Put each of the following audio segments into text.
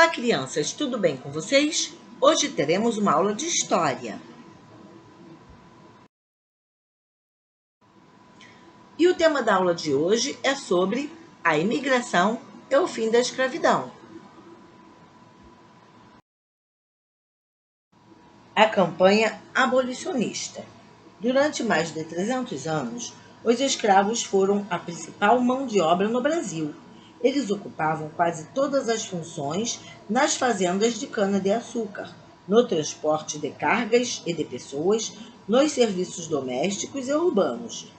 Olá, crianças, tudo bem com vocês? Hoje teremos uma aula de história. E o tema da aula de hoje é sobre a imigração e o fim da escravidão. A campanha abolicionista. Durante mais de 300 anos, os escravos foram a principal mão de obra no Brasil. Eles ocupavam quase todas as funções nas fazendas de cana-de-açúcar, no transporte de cargas e de pessoas, nos serviços domésticos e urbanos.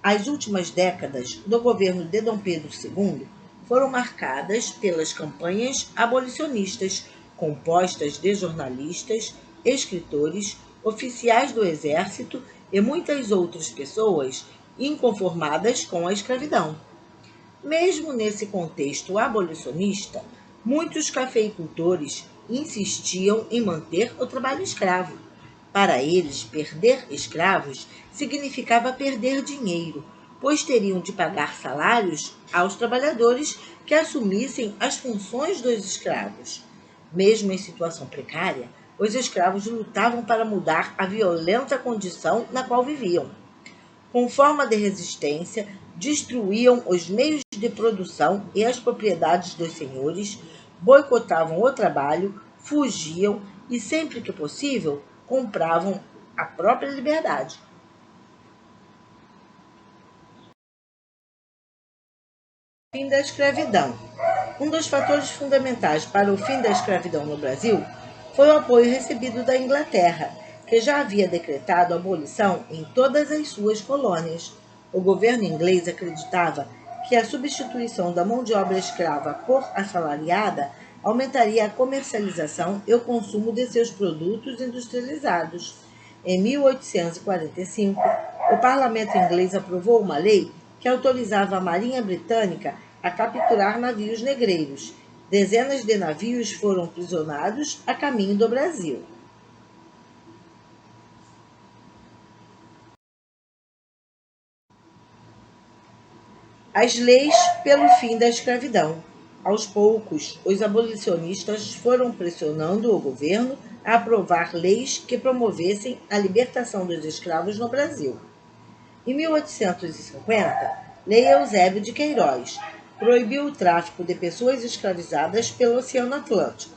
As últimas décadas do governo de Dom Pedro II foram marcadas pelas campanhas abolicionistas, compostas de jornalistas, escritores, oficiais do exército e muitas outras pessoas inconformadas com a escravidão. Mesmo nesse contexto abolicionista, muitos cafeicultores insistiam em manter o trabalho escravo. Para eles, perder escravos significava perder dinheiro, pois teriam de pagar salários aos trabalhadores que assumissem as funções dos escravos. Mesmo em situação precária, os escravos lutavam para mudar a violenta condição na qual viviam. Com forma de resistência, destruíam os meios de produção e as propriedades dos senhores, boicotavam o trabalho, fugiam e, sempre que possível, compravam a própria liberdade. Fim da escravidão. Um dos fatores fundamentais para o fim da escravidão no Brasil foi o apoio recebido da Inglaterra, que já havia decretado a abolição em todas as suas colônias. O governo inglês acreditava que a substituição da mão de obra escrava por assalariada aumentaria a comercialização e o consumo de seus produtos industrializados. Em 1845, o parlamento inglês aprovou uma lei que autorizava a Marinha Britânica a capturar navios negreiros. Dezenas de navios foram prisionados a caminho do Brasil. As leis pelo fim da escravidão. Aos poucos, os abolicionistas foram pressionando o governo a aprovar leis que promovessem a libertação dos escravos no Brasil. Em 1850, Lei Eusébio de Queiroz proibiu o tráfico de pessoas escravizadas pelo Oceano Atlântico.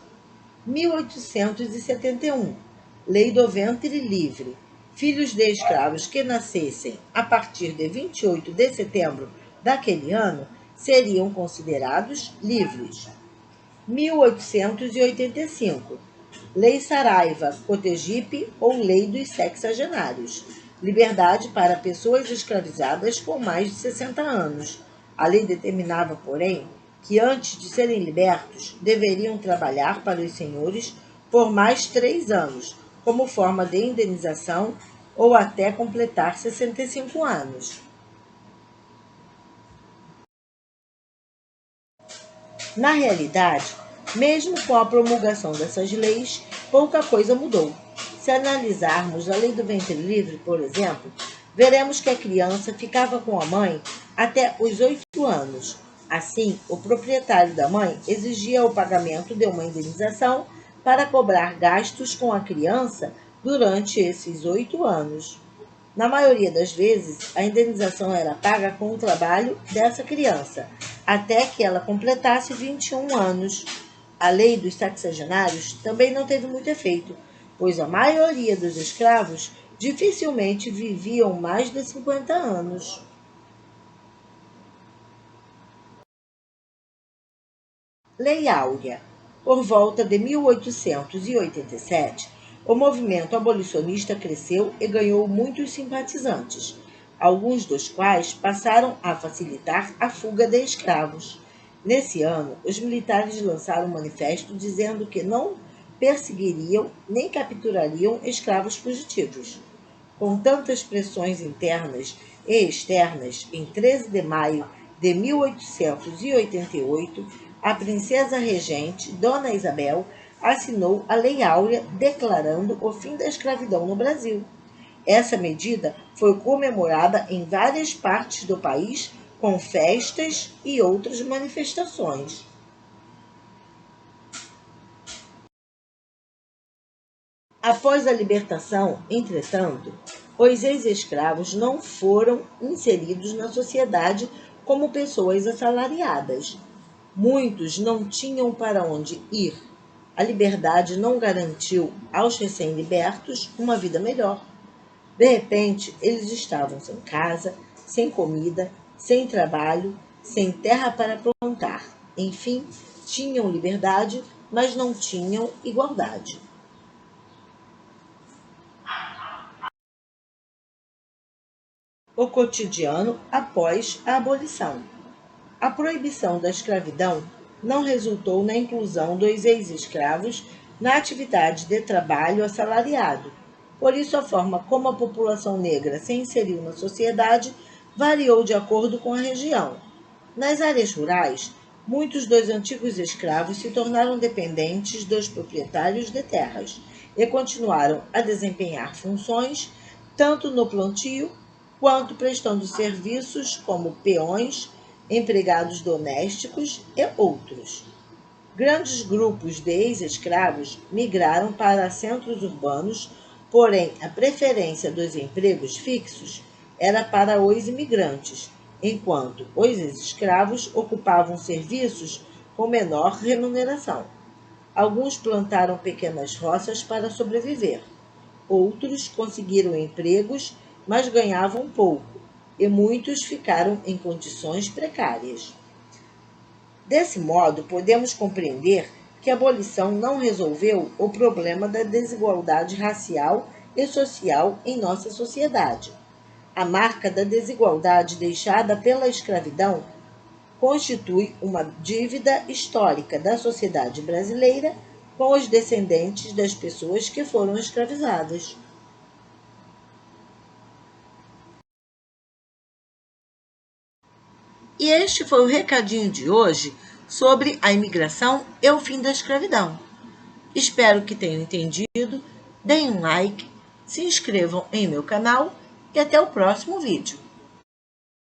1871, Lei do Ventre Livre. Filhos de escravos que nascessem a partir de 28 de setembro daquele ano seriam considerados livres. 1885, Lei Saraiva, Cotegipe ou Lei dos Sexagenários. Liberdade para pessoas escravizadas com mais de 60 anos. A lei determinava, porém, que antes de serem libertos, deveriam trabalhar para os senhores por mais 3 anos, como forma de indenização ou até completar 65 anos. Na realidade, mesmo com a promulgação dessas leis, pouca coisa mudou. Se analisarmos a lei do ventre livre, por exemplo, veremos que a criança ficava com a mãe até os 8 anos. Assim, o proprietário da mãe exigia o pagamento de uma indenização para cobrar gastos com a criança durante esses 8 anos. Na maioria das vezes, a indenização era paga com o trabalho dessa criança, até que ela completasse 21 anos. A lei dos sexagenários também não teve muito efeito, pois a maioria dos escravos dificilmente viviam mais de 50 anos. Lei Áurea. Por volta de 1887, o movimento abolicionista cresceu e ganhou muitos simpatizantes, alguns dos quais passaram a facilitar a fuga de escravos. Nesse ano, os militares lançaram um manifesto dizendo que não perseguiriam nem capturariam escravos fugitivos. Com tantas pressões internas e externas, em 13 de maio de 1888, a princesa regente, Dona Isabel, assinou a Lei Áurea declarando o fim da escravidão no Brasil. Essa medida foi comemorada em várias partes do país com festas e outras manifestações. Após a libertação, entretanto, os ex-escravos não foram inseridos na sociedade como pessoas assalariadas. Muitos não tinham para onde ir. A liberdade não garantiu aos recém-libertos uma vida melhor. De repente, eles estavam sem casa, sem comida, sem trabalho, sem terra para plantar. Enfim, tinham liberdade, mas não tinham igualdade. O cotidiano após a abolição. A proibição da escravidão não resultou na inclusão dos ex-escravos na atividade de trabalho assalariado. Por isso, a forma como a população negra se inseriu na sociedade variou de acordo com a região. Nas áreas rurais, muitos dos antigos escravos se tornaram dependentes dos proprietários de terras e continuaram a desempenhar funções tanto no plantio quanto prestando serviços como peões, empregados domésticos e outros. Grandes grupos de ex-escravos migraram para centros urbanos, porém a preferência dos empregos fixos era para os imigrantes, enquanto os ex-escravos ocupavam serviços com menor remuneração. Alguns plantaram pequenas roças para sobreviver. Outros conseguiram empregos, mas ganhavam pouco, e muitos ficaram em condições precárias. Desse modo, podemos compreender que a abolição não resolveu o problema da desigualdade racial e social em nossa sociedade. A marca da desigualdade deixada pela escravidão constitui uma dívida histórica da sociedade brasileira com os descendentes das pessoas que foram escravizadas. E este foi o recadinho de hoje sobre a imigração e o fim da escravidão. Espero que tenham entendido, deem um like, se inscrevam em meu canal e até o próximo vídeo.